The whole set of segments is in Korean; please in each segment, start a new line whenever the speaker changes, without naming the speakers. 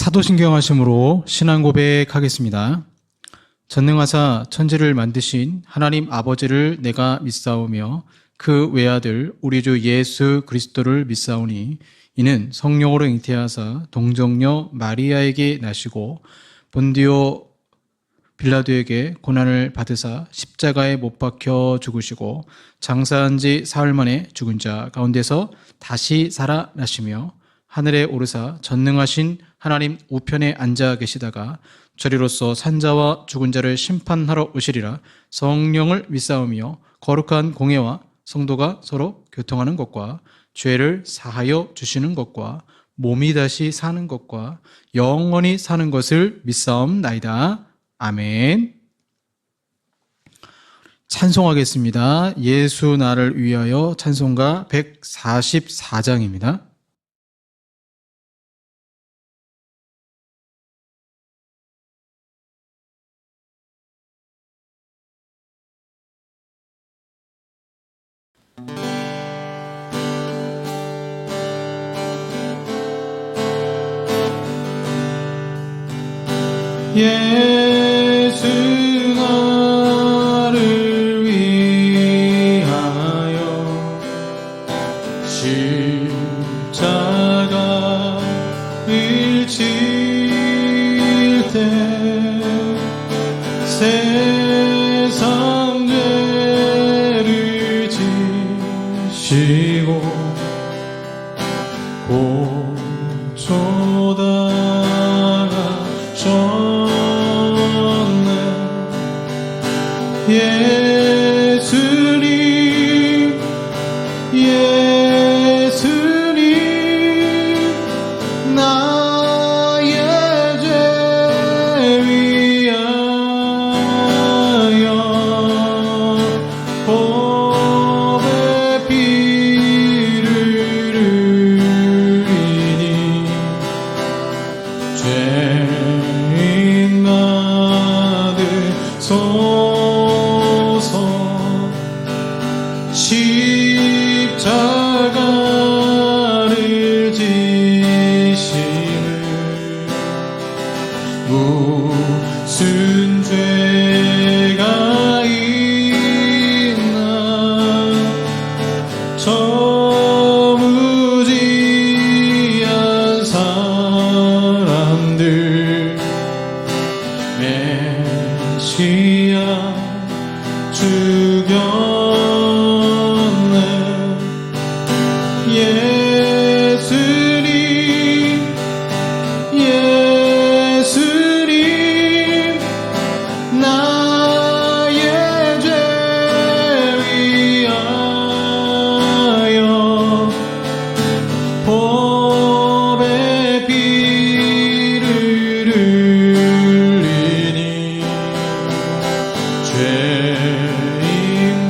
사도신경하심으로 신앙 고백하겠습니다. 전능하사 천지를 만드신 하나님 아버지를 내가 믿사오며 그 외아들 우리 주 예수 그리스도를 믿사오니 이는 성령으로 잉태하사 동정녀 마리아에게 나시고 본디오 빌라도에게 고난을 받으사 십자가에 못 박혀 죽으시고 장사한 지 사흘 만에 죽은 자 가운데서 다시 살아나시며 하늘에 오르사 전능하신 하나님 우편에 앉아 계시다가 저리로서 산자와 죽은 자를 심판하러 오시리라. 성령을 믿사오며 거룩한 공예와 성도가 서로 교통하는 것과 죄를 사하여 주시는 것과 몸이 다시 사는 것과 영원히 사는 것을 믿사옵나이다. 아멘. 찬송하겠습니다. 예수 나를 위하여 찬송가 144장입니다. 예수 나를 위하여 십자가를 질 때 세상 죄를 지시고 고초다가 예수님 예수님 나의 죄 위하여 보배 피를 흘리니 죄인 받으소서 십자가를 지시는 무슨 죄가 있나 저 무지한 사람들 메시아 죽였네. 예수님 예수님 나의 죄 위하여 보배 피를 흘리니 죄인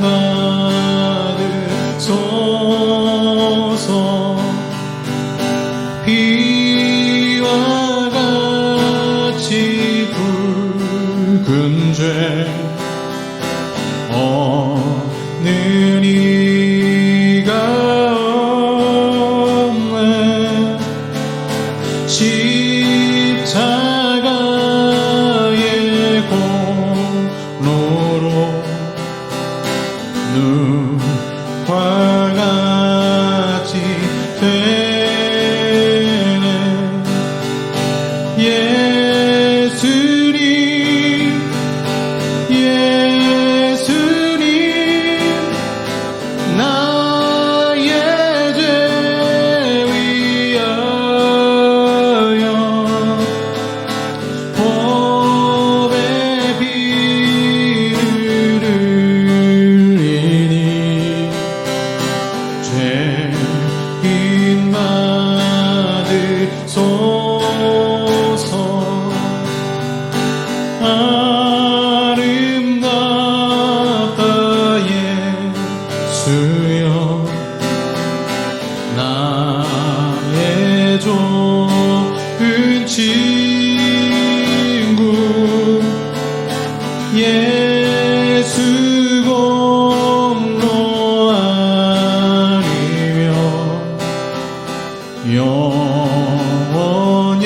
받으소서 피와 같이 붉은 죄 어느 이가 없네. 십자가의 공로로 눈과 같이 되네. 예수님 예수님 나의 죄 위하여 보배 피를 흘리니 죄인 받으소서. 아름답다 예수여 나의 좋은 친구 예수 공로 아니며 영원히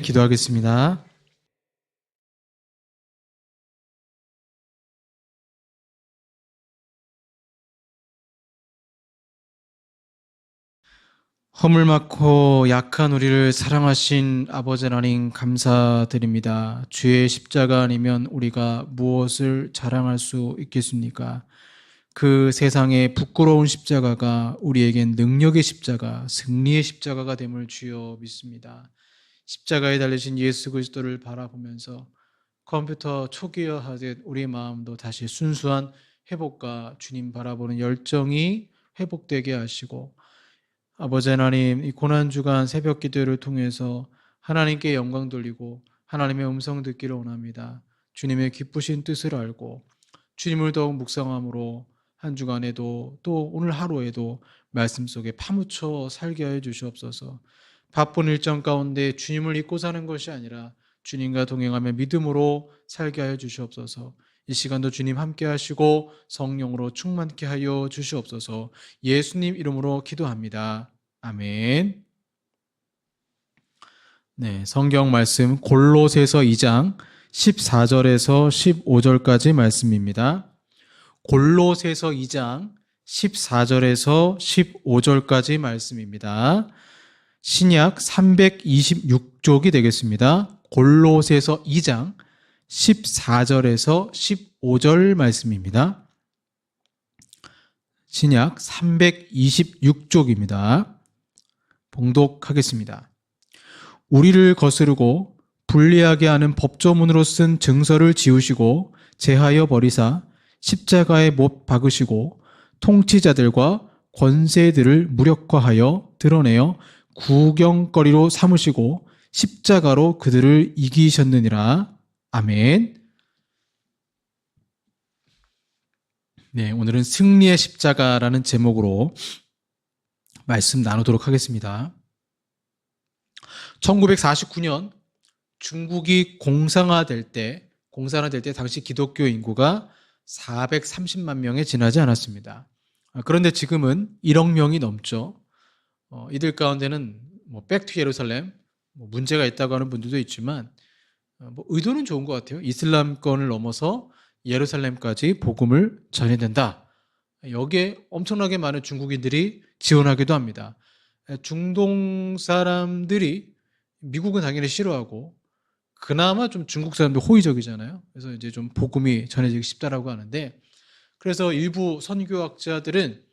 기도하겠습니다. 허물 많고 약한 우리를 사랑하신 아버지 하나님 감사드립니다. 주의 십자가 아니면 우리가 무엇을 자랑할 수 있겠습니까? 그 세상의 부끄러운 십자가가 우리에겐 능력의 십자가, 승리의 십자가가 됨을 주여 믿습니다. 십자가에 달리신 예수 그리스도를 바라보면서 컴퓨터 초기화하듯 우리의 마음도 다시 순수한 회복과 주님 바라보는 열정이 회복되게 하시고, 아버지 하나님, 이 고난주간 새벽 기도를 통해서 하나님께 영광 돌리고 하나님의 음성 듣기를 원합니다. 주님의 기쁘신 뜻을 알고 주님을 더욱 묵상함으로 한 주간에도 또 오늘 하루에도 말씀 속에 파묻혀 살게 하여 주시옵소서. 바쁜 일정 가운데 주님을 잊고 사는 것이 아니라 주님과 동행하며 믿음으로 살게 하여 주시옵소서. 이 시간도 주님 함께 하시고 성령으로 충만케 하여 주시옵소서. 예수님 이름으로 기도합니다. 아멘. 네, 성경 말씀 골로새서 2장 14절에서 15절까지 말씀입니다. 골로새서 2장 14절에서 15절까지 말씀입니다. 신약 326쪽이 되겠습니다. 골로새서 2장 14절에서 15절 말씀입니다. 신약 326쪽입니다. 봉독하겠습니다. 우리를 거스르고 불리하게 하는 법조문으로 쓴 증서를 지우시고 제하여 버리사 십자가에 못 박으시고 통치자들과 권세들을 무력화하여 드러내어 구경거리로 삼으시고 십자가로 그들을 이기셨느니라. 아멘. 네, 오늘은 승리의 십자가라는 제목으로 말씀 나누도록 하겠습니다. 1949년 중국이 공산화될 때 당시 기독교 인구가 430만 명에 지나지 않았습니다. 그런데 지금은 1억 명이 넘죠. 이들 가운데는 백투 예루살렘 문제가 있다고 하는 분들도 있지만 의도는 좋은 것 같아요. 이슬람권을 넘어서 예루살렘까지 복음을 전해야 된다. 여기에 엄청나게 많은 중국인들이 지원하기도 합니다. 중동 사람들이 미국은 당연히 싫어하고 그나마 좀 중국 사람들 호의적이잖아요. 그래서 이제 좀 복음이 전해지기 쉽다라고 하는데, 그래서 일부 선교학자들은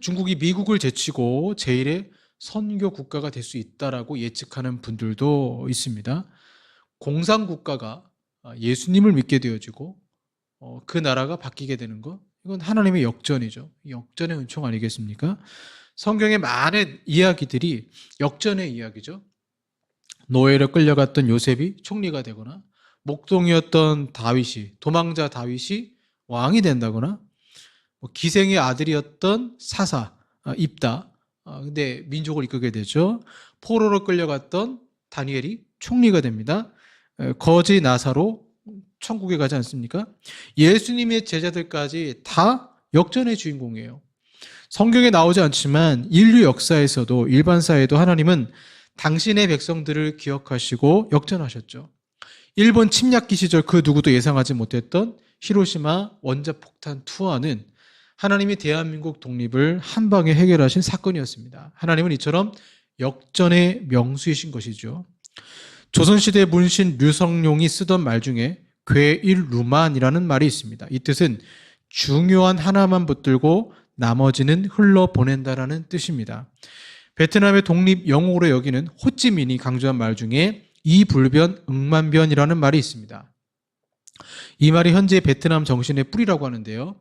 중국이 미국을 제치고 제1의 선교 국가가 될 수 있다라고 예측하는 분들도 있습니다. 공산 국가가 예수님을 믿게 되어지고 그 나라가 바뀌게 되는 것, 이건 하나님의 역전이죠. 역전의 은총 아니겠습니까? 성경의 많은 이야기들이 역전의 이야기죠. 노예로 끌려갔던 요셉이 총리가 되거나, 목동이었던 다윗이, 도망자 다윗이 왕이 된다거나, 기생의 아들이었던 사사 입다, 근데 민족을 이끌게 되죠. 포로로 끌려갔던 다니엘이 총리가 됩니다. 거지 나사로 천국에 가지 않습니까? 예수님의 제자들까지 다 역전의 주인공이에요. 성경에 나오지 않지만 인류 역사에서도, 일반사에도 하나님은 당신의 백성들을 기억하시고 역전하셨죠. 일본 침략기 시절 그 누구도 예상하지 못했던 히로시마 원자폭탄 투하는 하나님이 대한민국 독립을 한 방에 해결하신 사건이었습니다. 하나님은 이처럼 역전의 명수이신 것이죠. 조선시대 문신 류성룡이 쓰던 말 중에 괴일루만이라는 말이 있습니다. 이 뜻은 중요한 하나만 붙들고 나머지는 흘러보낸다라는 뜻입니다. 베트남의 독립 영웅으로 여기는 호찌민이 강조한 말 중에 이불변 응만변이라는 말이 있습니다. 이 말이 현재 베트남 정신의 뿌리라고 하는데요.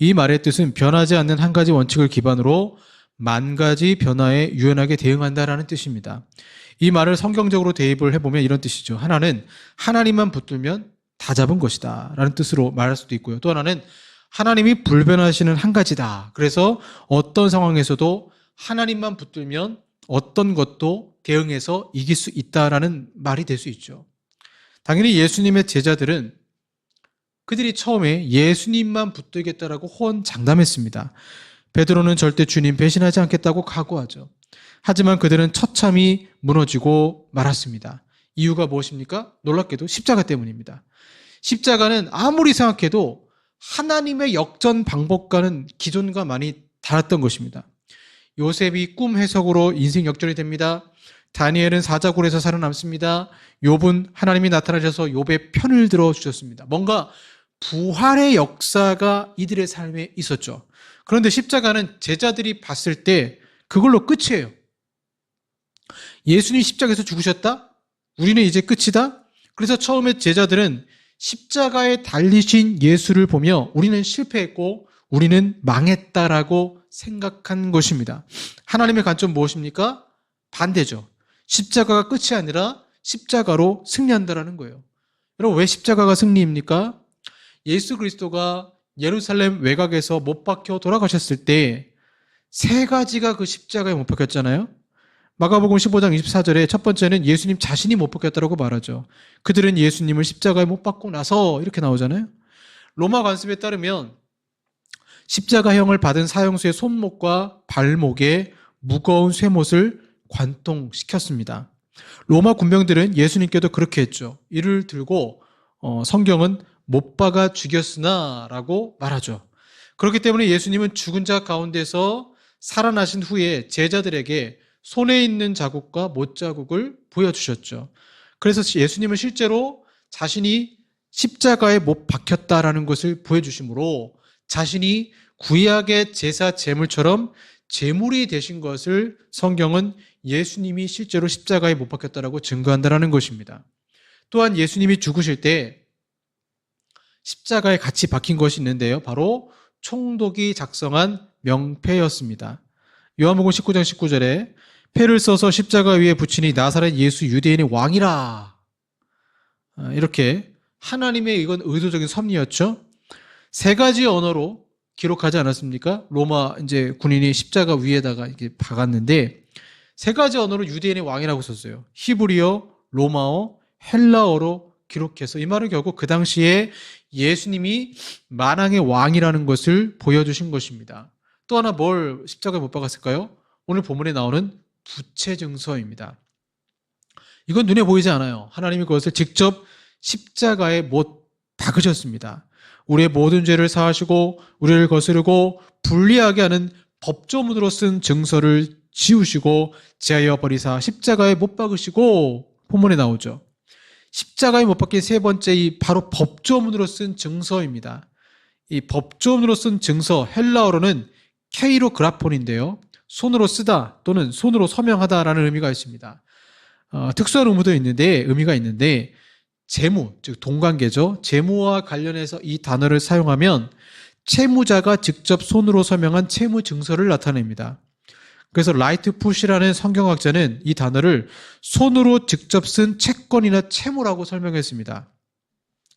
이 말의 뜻은 변하지 않는 한 가지 원칙을 기반으로 만 가지 변화에 유연하게 대응한다라는 뜻입니다. 이 말을 성경적으로 대입을 해보면 이런 뜻이죠. 하나는 하나님만 붙들면 다 잡은 것이다 라는 뜻으로 말할 수도 있고요. 또 하나는 하나님이 불변하시는 한 가지다. 그래서 어떤 상황에서도 하나님만 붙들면 어떤 것도 대응해서 이길 수 있다라는 말이 될 수 있죠. 당연히 예수님의 제자들은 그들이 처음에 예수님만 붙들겠다라고 호언장담했습니다. 베드로는 절대 주님 배신하지 않겠다고 각오하죠. 하지만 그들은 처참히 무너지고 말았습니다. 이유가 무엇입니까? 놀랍게도 십자가 때문입니다. 십자가는 아무리 생각해도 하나님의 역전 방법과는 기존과 많이 달랐던 것입니다. 요셉이 꿈 해석으로 인생 역전이 됩니다. 다니엘은 사자굴에서 살아남습니다. 욥은 하나님이 나타나셔서 욥의 편을 들어주셨습니다. 뭔가 부활의 역사가 이들의 삶에 있었죠. 그런데 십자가는 제자들이 봤을 때 그걸로 끝이에요. 예수님이 십자가에서 죽으셨다? 우리는 이제 끝이다? 그래서 처음에 제자들은 십자가에 달리신 예수를 보며 우리는 실패했고 우리는 망했다라고 생각한 것입니다. 하나님의 관점 무엇입니까? 반대죠. 십자가가 끝이 아니라 십자가로 승리한다라는 거예요. 여러분, 왜 십자가가 승리입니까? 예수 그리스도가 예루살렘 외곽에서 못 박혀 돌아가셨을 때 세 가지가 그 십자가에 못 박혔잖아요. 마가복음 15장 24절에 첫 번째는 예수님 자신이 못 박혔다고 말하죠. 그들은 예수님을 십자가에 못 박고 나서 이렇게 나오잖아요. 로마 관습에 따르면 십자가형을 받은 사형수의 손목과 발목에 무거운 쇠못을 관통시켰습니다. 로마 군병들은 예수님께도 그렇게 했죠. 이를 들고 성경은 못 박아 죽였으나 라고 말하죠. 그렇기 때문에 예수님은 죽은 자 가운데서 살아나신 후에 제자들에게 손에 있는 자국과 못자국을 보여주셨죠. 그래서 예수님은 실제로 자신이 십자가에 못 박혔다라는 것을 보여주심으로 자신이 구약의 제사 제물처럼 제물이 되신 것을 성경은 예수님이 실제로 십자가에 못 박혔다라고 증거한다라는 것입니다. 또한 예수님이 죽으실 때 십자가에 같이 박힌 것이 있는데요. 바로 총독이 작성한 명패였습니다. 요한복음 19장 19절에 패를 써서 십자가 위에 붙이니 나사렛 예수 유대인의 왕이라. 이렇게 하나님의 이건 의도적인 섭리였죠. 세 가지 언어로 기록하지 않았습니까? 로마 이제 군인이 십자가 위에다가 이렇게 박았는데 세 가지 언어로 유대인의 왕이라고 썼어요. 히브리어, 로마어, 헬라어로 기록해서 이 말은 결국 그 당시에 예수님이 만왕의 왕이라는 것을 보여주신 것입니다. 또 하나 뭘 십자가에 못 박았을까요? 오늘 본문에 나오는 부채 증서입니다. 이건 눈에 보이지 않아요. 하나님이 그것을 직접 십자가에 못 박으셨습니다. 우리의 모든 죄를 사하시고 우리를 거스르고 불리하게 하는 법조문으로 쓴 증서를 지우시고 제하여 버리사 십자가에 못 박으시고 본문에 나오죠. 십자가에 못 박힌 세 번째 이 바로 법조문으로 쓴 증서입니다. 이 법조문으로 쓴 증서 헬라어로는 케이로그라폰인데요. 손으로 쓰다 또는 손으로 서명하다라는 의미가 있습니다. 특수한 의미가 있는데 재무, 즉 돈관계죠. 재무와 관련해서 이 단어를 사용하면 채무자가 직접 손으로 서명한 채무 증서를 나타냅니다. 그래서 라이트 푸시라는 성경학자는 이 단어를 손으로 직접 쓴 채권이나 채무라고 설명했습니다.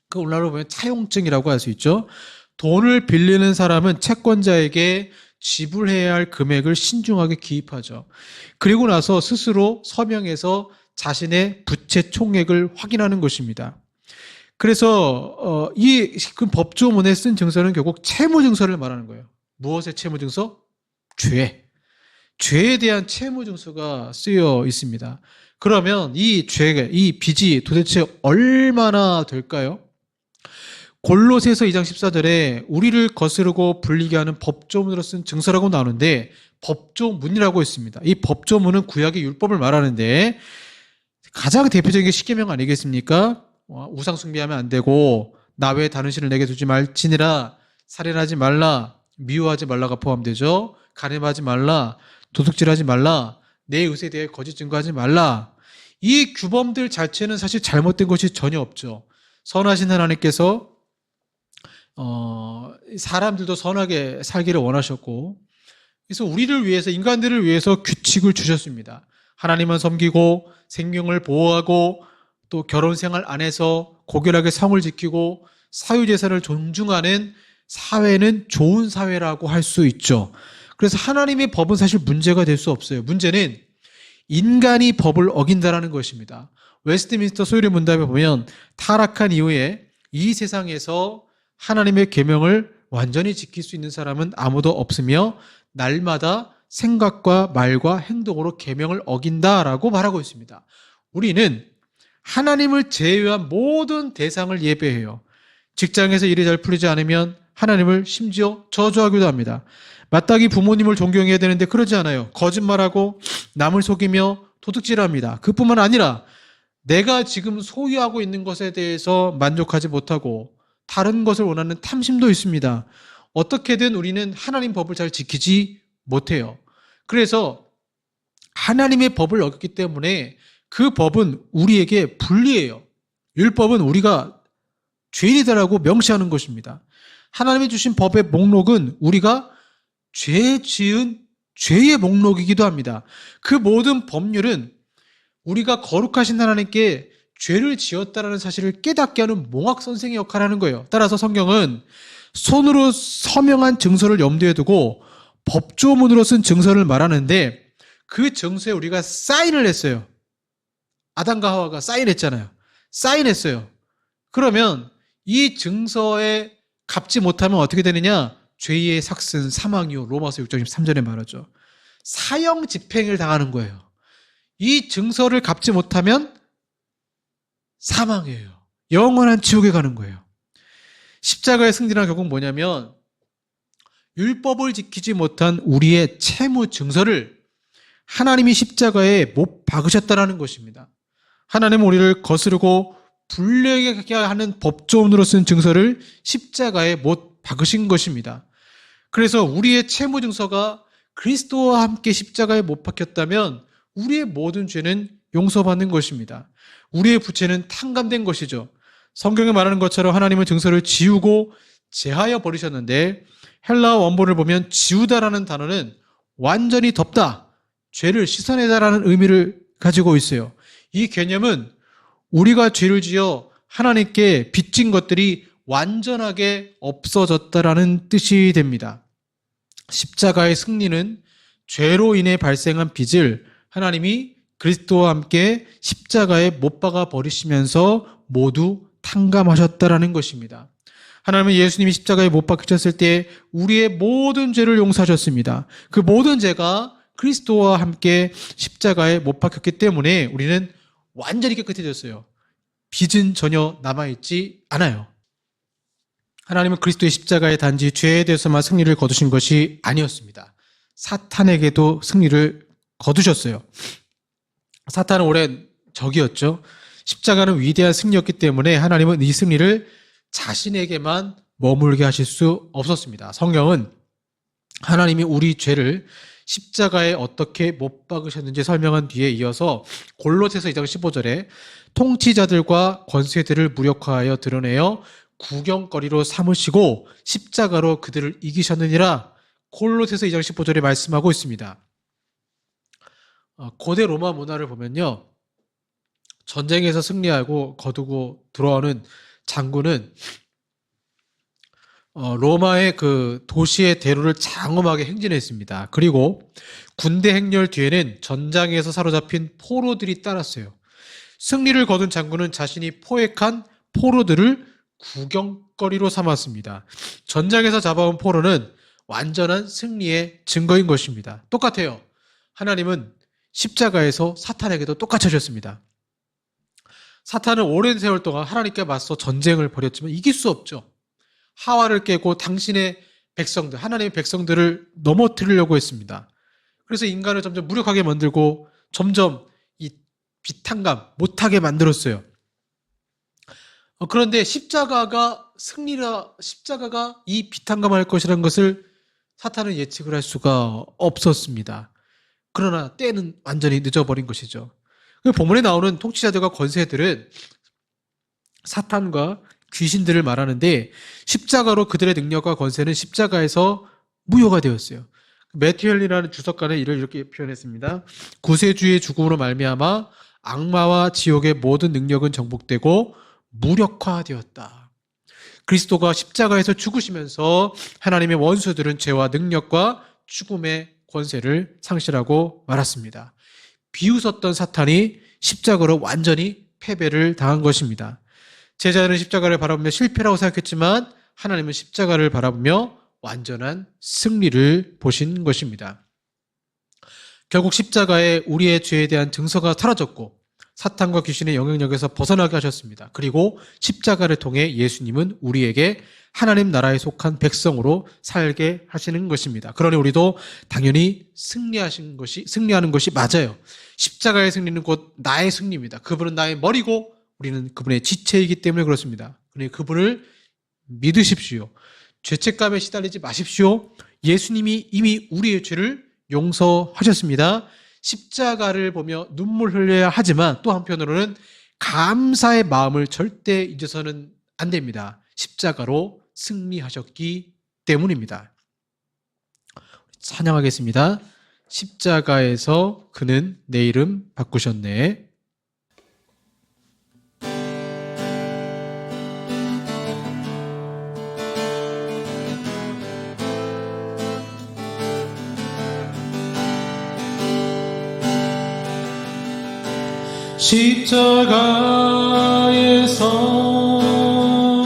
그 오늘날로 보면 차용증이라고 할 수 있죠. 돈을 빌리는 사람은 채권자에게 지불해야 할 금액을 신중하게 기입하죠. 그리고 나서 스스로 서명해서 자신의 부채 총액을 확인하는 것입니다. 그래서 이 법조문에 쓴 증서는 결국 채무증서를 말하는 거예요. 무엇의 채무증서? 죄에 대한 채무증서가 쓰여 있습니다. 그러면 이 빚이 도대체 얼마나 될까요? 골로새서 2장 14절에 우리를 거스르고 불리게 하는 법조문으로 쓴 증서라고 나오는데 법조문이라고 있습니다. 이 법조문은 구약의 율법을 말하는데 가장 대표적인 게 십계명 아니겠습니까? 우상 숭배하면 안 되고 나 외에 다른 신을 내게 두지 말지니라, 살인하지 말라, 미워하지 말라가 포함되죠. 간음하지 말라, 도둑질하지 말라, 내 의사에 대해 거짓 증거하지 말라. 이 규범들 자체는 사실 잘못된 것이 전혀 없죠. 선하신 하나님께서 사람들도 선하게 살기를 원하셨고, 그래서 우리를 위해서, 인간들을 위해서 규칙을 주셨습니다. 하나님은 섬기고 생명을 보호하고 또 결혼 생활 안에서 고결하게 성을 지키고 사유재산을 존중하는 사회는 좋은 사회라고 할 수 있죠. 그래서 하나님의 법은 사실 문제가 될 수 없어요. 문제는 인간이 법을 어긴다라는 것입니다. 웨스트민스터 소유리 문답에 보면 타락한 이후에 이 세상에서 하나님의 계명을 완전히 지킬 수 있는 사람은 아무도 없으며 날마다 생각과 말과 행동으로 계명을 어긴다라고 말하고 있습니다. 우리는 하나님을 제외한 모든 대상을 예배해요. 직장에서 일이 잘 풀리지 않으면 하나님을 심지어 저주하기도 합니다. 마땅히 부모님을 존경해야 되는데 그러지 않아요. 거짓말하고 남을 속이며 도둑질합니다. 그뿐만 아니라 내가 지금 소유하고 있는 것에 대해서 만족하지 못하고 다른 것을 원하는 탐심도 있습니다. 어떻게든 우리는 하나님 법을 잘 지키지 못해요. 그래서 하나님의 법을 어겼기 때문에 그 법은 우리에게 불리해요. 율법은 우리가 죄인이다라고 명시하는 것입니다. 하나님이 주신 법의 목록은 우리가 죄 지은 죄의 목록이기도 합니다. 그 모든 법률은 우리가 거룩하신 하나님께 죄를 지었다라는 사실을 깨닫게 하는 몽학 선생의 역할을 하는 거예요. 따라서 성경은 손으로 서명한 증서를 염두에 두고 법조문으로 쓴 증서를 말하는데 그 증서에 우리가 사인을 했어요. 아담과 하와가 사인했잖아요. 사인했어요. 그러면 이 증서에 갚지 못하면 어떻게 되느냐? 죄의 삭슨 사망이요. 로마서 6장 13절에 말하죠. 사형 집행을 당하는 거예요. 이 증서를 갚지 못하면 사망이에요. 영원한 지옥에 가는 거예요. 십자가의 승리란 결국 뭐냐면 율법을 지키지 못한 우리의 채무 증서를 하나님이 십자가에 못 박으셨다는 것입니다. 하나님은 우리를 거스르고 불리하게 하는 법조문으로 쓴 증서를 십자가에 못 박으신 것입니다. 그래서 우리의 채무 증서가 그리스도와 함께 십자가에 못 박혔다면 우리의 모든 죄는 용서받는 것입니다. 우리의 부채는 탕감된 것이죠. 성경에 말하는 것처럼 하나님은 증서를 지우고 제하여 버리셨는데 헬라어 원본을 보면 지우다라는 단어는 완전히 덮다, 죄를 씻어내다라는 의미를 가지고 있어요. 이 개념은 우리가 죄를 지어 하나님께 빚진 것들이 완전하게 없어졌다라는 뜻이 됩니다. 십자가의 승리는 죄로 인해 발생한 빚을 하나님이 그리스도와 함께 십자가에 못 박아 버리시면서 모두 탕감하셨다라는 것입니다. 하나님은 예수님이 십자가에 못 박히셨을 때 우리의 모든 죄를 용서하셨습니다. 그 모든 죄가 그리스도와 함께 십자가에 못 박혔기 때문에 우리는 완전히 깨끗해졌어요. 빚은 전혀 남아있지 않아요. 하나님은 그리스도의 십자가에 단지 죄에 대해서만 승리를 거두신 것이 아니었습니다. 사탄에게도 승리를 거두셨어요. 사탄은 오랜 적이었죠. 십자가는 위대한 승리였기 때문에 하나님은 이 승리를 자신에게만 머물게 하실 수 없었습니다. 성경은 하나님이 우리 죄를 십자가에 어떻게 못 박으셨는지 설명한 뒤에 이어서 골로새서 2장 15절에 통치자들과 권세들을 무력화하여 드러내어 구경거리로 삼으시고 십자가로 그들을 이기셨느니라 골로새서 2장 15절에 말씀하고 있습니다. 고대 로마 문화를 보면요, 전쟁에서 승리하고 거두고 들어오는 장군은 로마의 그 도시의 대로를 장엄하게 행진했습니다. 그리고 군대 행렬 뒤에는 전장에서 사로잡힌 포로들이 따랐어요. 승리를 거둔 장군은 자신이 포획한 포로들을 구경거리로 삼았습니다. 전장에서 잡아온 포로는 완전한 승리의 증거인 것입니다. 똑같아요. 하나님은 십자가에서 사탄에게도 똑같이 하셨습니다. 사탄은 오랜 세월 동안 하나님께 맞서 전쟁을 벌였지만 이길 수 없죠. 하와를 깨고 당신의 백성들, 하나님의 백성들을 넘어뜨리려고 했습니다. 그래서 인간을 점점 무력하게 만들고 점점 이 비탄감 못하게 만들었어요. 그런데 십자가가 이 비탄감할 것이라는 것을 사탄은 예측을 할 수가 없었습니다. 그러나 때는 완전히 늦어버린 것이죠. 본문에 나오는 통치자들과 권세들은 사탄과 귀신들을 말하는데 십자가로 그들의 능력과 권세는 십자가에서 무효가 되었어요. 매튜 헬리라는 주석가는 이를 이렇게 표현했습니다. 구세주의 죽음으로 말미암아 악마와 지옥의 모든 능력은 정복되고 무력화되었다. 그리스도가 십자가에서 죽으시면서 하나님의 원수들은 죄와 능력과 죽음의 권세를 상실하고 말았습니다. 비웃었던 사탄이 십자가로 완전히 패배를 당한 것입니다. 제자들은 십자가를 바라보며 실패라고 생각했지만 하나님은 십자가를 바라보며 완전한 승리를 보신 것입니다. 결국 십자가에 우리의 죄에 대한 증서가 사라졌고 사탄과 귀신의 영향력에서 벗어나게 하셨습니다. 그리고 십자가를 통해 예수님은 우리에게 하나님 나라에 속한 백성으로 살게 하시는 것입니다. 그러니 우리도 당연히 승리하는 것이 맞아요. 십자가의 승리는 곧 나의 승리입니다. 그분은 나의 머리고 우리는 그분의 지체이기 때문에 그렇습니다. 그러니 그분을 믿으십시오. 죄책감에 시달리지 마십시오. 예수님이 이미 우리의 죄를 용서하셨습니다. 십자가를 보며 눈물 흘려야 하지만 또 한편으로는 감사의 마음을 절대 잊어서는 안 됩니다. 십자가로 승리하셨기 때문입니다. 찬양하겠습니다. 십자가에서 그는 내 이름 바꾸셨네. 십자가에서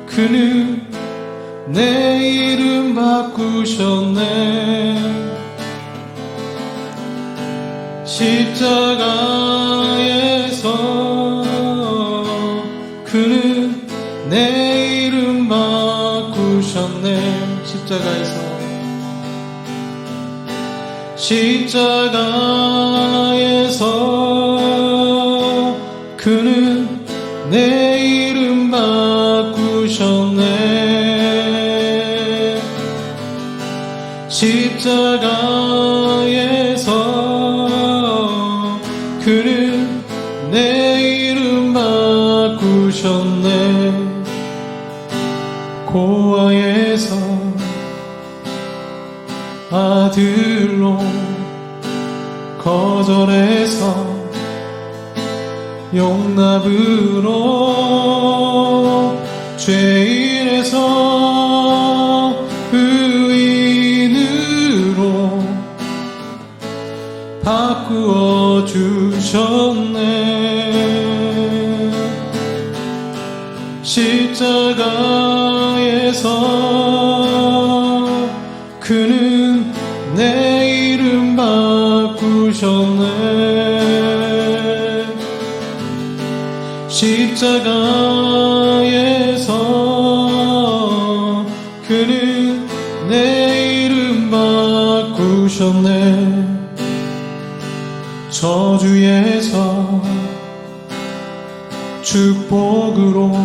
그는 내 이름 바꾸셨네. 십자가에서 그는 내 이름 바꾸셨네. 십자가에서 그는 내 이름 바꾸셨네. 십자가에서 그는 내 이름 바꾸셨네. 고아에서 아들로 거절해서 용납으로 죄인에서 의인으로 바꾸어 주셨네. 십자가에서 그는 내 이름 바꾸셨네. 십자가에서 그는 내 이름 바꾸셨네. 저주에서 축복으로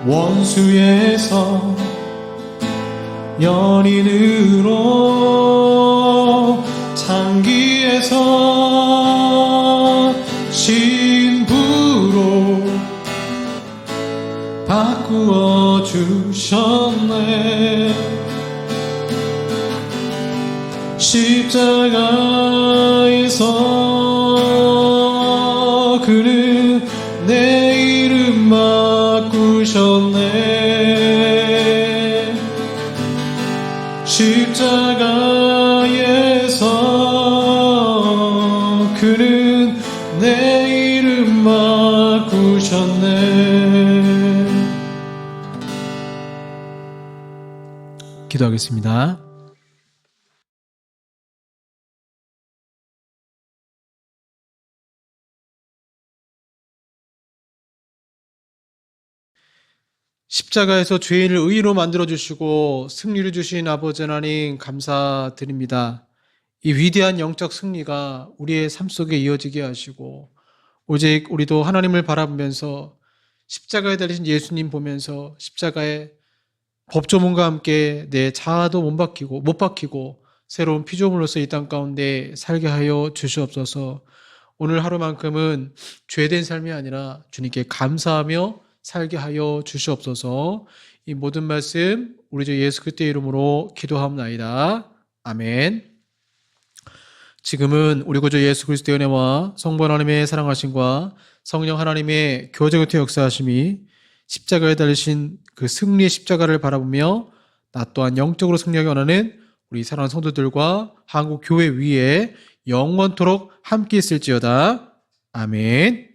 원수에서 연인으로 창기에서 신부로 바꾸어 주셨네. 십자가에서 그는 내 이름 바꾸셨네. 십자가에서 그는 내 이름 바꾸셨네. 기도하겠습니다. 십자가에서 죄인을 의인으로 만들어주시고 승리를 주신 아버지 하나님 감사드립니다. 이 위대한 영적 승리가 우리의 삶 속에 이어지게 하시고 오직 우리도 하나님을 바라보면서 십자가에 달리신 예수님 보면서 십자가의 법조문과 함께 내 자아도 못 박히고 새로운 피조물로서 이 땅 가운데 살게 하여 주시옵소서. 오늘 하루만큼은 죄된 삶이 아니라 주님께 감사하며 살게 하여 주시옵소서. 이 모든 말씀 우리 주 예수 그리스도의 이름으로 기도하옵나이다. 아멘. 지금은 우리 구주 예수 그리스도의 은혜와 성부 하나님의 사랑하심과 성령 하나님의 교제교토 역사하심이 십자가에 달리신 그 승리의 십자가를 바라보며 나 또한 영적으로 승리하기 원하는 우리 사랑하는 성도들과 한국 교회 위에 영원토록 함께 있을지어다. 아멘.